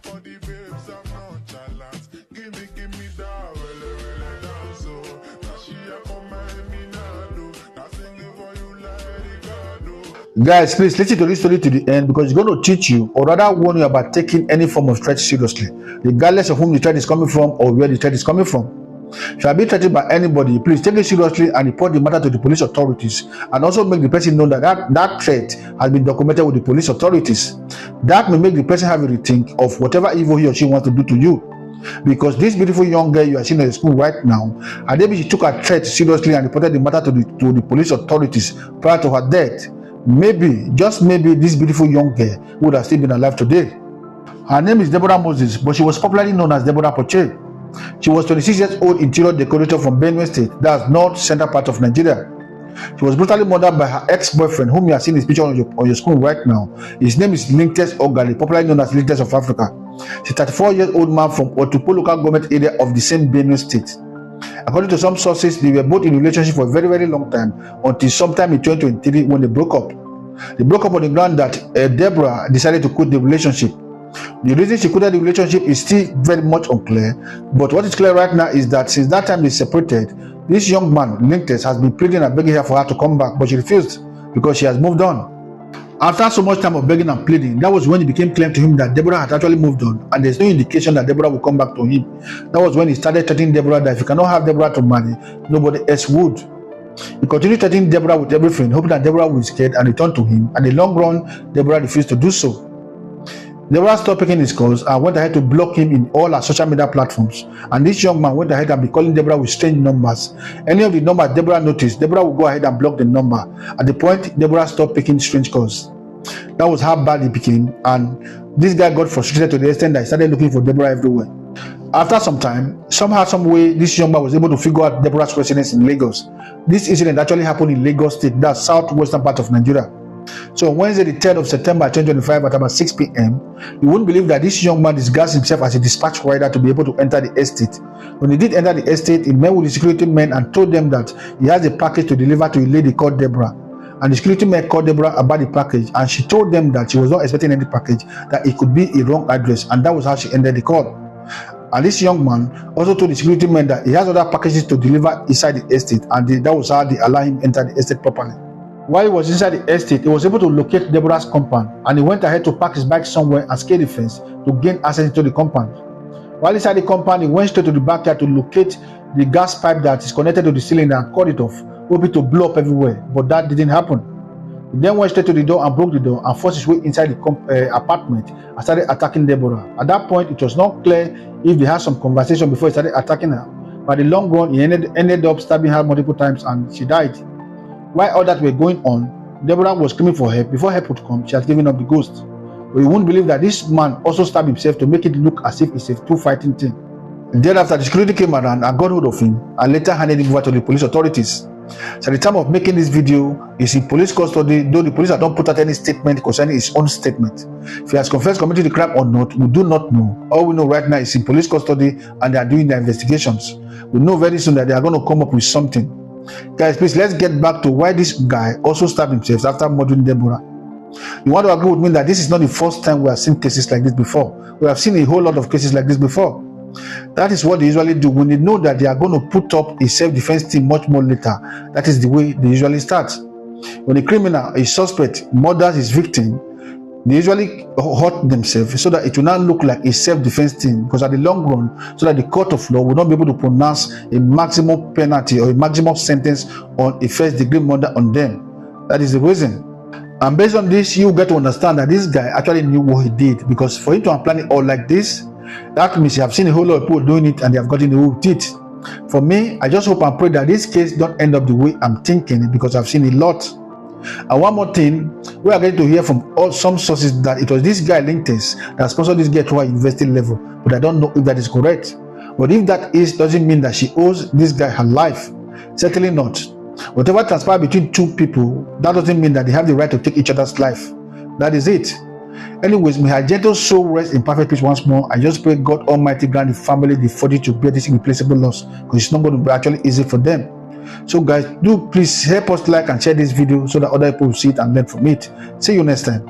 for the babes, I'm nonchalant. Give me that, well, dance, oh. Now she a come me now, do. Now singing for you like Ricardo. Guys, please listen to this story to the end because it's going to teach you or rather warn you about taking any form of threat seriously, regardless of whom the threat is coming from or where the threat is coming from. If you are being threatened by anybody, please take it seriously and report the matter to the police authorities, and also make the person know that threat has been documented with the police authorities. That may make the person have a rethink of whatever evil he or she wants to do to you. Because this beautiful young girl you are seeing at the school right now, and maybe she took her threat seriously and reported the matter to the police authorities prior to her death, maybe, just maybe, this beautiful young girl would have still been alive today. Her name is Deborah Moses, but she was popularly known as Deborah Porsche. She was 26 years old interior decorator from Benue State, that's north central part of Nigeria. She was brutally murdered by her ex-boyfriend, whom you are seeing his picture on your screen right now. His name is Lintes Ogali, popularly known as Lintes of Africa. He's a 34-year-old man from Otupo local government area of the same Benue State. According to some sources, they were both in a relationship for a very, very long time until sometime in 2023 when they broke up. They broke up on the ground that Deborah decided to quit the relationship. The reason she quitted the relationship is still very much unclear, but what is clear right now is that since that time they separated, this young man, Lintes, has been pleading and begging her for her to come back, but she refused because she has moved on. After so much time of begging and pleading, that was when it became clear to him that Deborah had actually moved on, and there's no indication that Deborah will come back to him. That was when he started threatening Deborah that if he cannot have Deborah to marry, nobody else would. He continued threatening Deborah with everything, hoping that Deborah would be scared and return to him, and in the long run, Deborah refused to do so. Deborah stopped picking his calls and went ahead to block him in all her social media platforms. And this young man went ahead and be calling Deborah with strange numbers. Any of the numbers Deborah noticed, Deborah would go ahead and block the number. At the point, Deborah stopped picking strange calls. That was how bad it became, and this guy got frustrated to the extent that he started looking for Deborah everywhere. After some time, somehow, some way, this young man was able to figure out Deborah's residence in Lagos. This incident actually happened in Lagos State, that's southwestern part of Nigeria. So on Wednesday, the 3rd of September 2025 at about 6 p.m., you wouldn't believe that this young man disguised himself as a dispatch rider to be able to enter the estate. When he did enter the estate, he met with the security men and told them that he has a package to deliver to a lady called Deborah. And the security men called Deborah about the package, and she told them that she was not expecting any package, that it could be a wrong address, and that was how she ended the call. And this young man also told the security men that he has other packages to deliver inside the estate, and that was how they allowed him enter the estate properly. While he was inside the estate, he was able to locate Deborah's compound, and he went ahead to park his bike somewhere and scale the fence to gain access into the compound. While inside the compound, he went straight to the backyard to locate the gas pipe that is connected to the cylinder and cut it off, hoping to blow up everywhere, but that didn't happen. He then went straight to the door and broke the door and forced his way inside the apartment and started attacking Deborah. At that point, it was not clear if they had some conversation before he started attacking her. But in the long run, he ended up stabbing her multiple times and she died. While all that were going on, Deborah was screaming for help. Before help would come, she had given up the ghost. But you won't believe that this man also stabbed himself to make it look as if it's a two-fighting thing. Thereafter, the security came around and got hold of him and later handed him over to the police authorities. So at the time of making this video, he's in police custody, though the police have not put out any statement concerning his own statement. If he has confessed committing the crime or not, we do not know. All we know right now is in police custody and they are doing their investigations. We know very soon that they are going to come up with something. Guys, please, let's get back to why this guy also stabbed himself after murdering Deborah. You want to agree with me that this is not the first time we have seen cases like this before. We have seen a whole lot of cases like this before. That is what they usually do when they know that they are going to put up a self-defense team much more later. That is the way they usually start. When a criminal, a suspect, murders his victim, they usually hurt themselves so that it will not look like a self-defense team, because at the long run, so that the court of law will not be able to pronounce a maximum penalty or a maximum sentence on a first-degree murder on them. That is the reason. And based on this, you get to understand that this guy actually knew what he did, because for him to have planned it all like this, that means you have seen a whole lot of people doing it and they have gotten away with it. For me, I just hope and pray that this case don't end up the way I'm thinking, because I've seen a lot. And one more thing, we are going to hear from some sources that it was this guy Lintes that sponsored this girl to her university level, but I don't know if that is correct. But if that is, doesn't mean that she owes this guy her life. Certainly not. Whatever transpired between two people, that doesn't mean that they have the right to take each other's life. That is it. Anyways, may her gentle soul rest in perfect peace once more. I just pray God Almighty grant the family the fortitude to bear this irreplaceable loss, because it's not going to be actually easy for them. So guys, do please help us like and share this video so that other people will see it and learn from it. See you next time.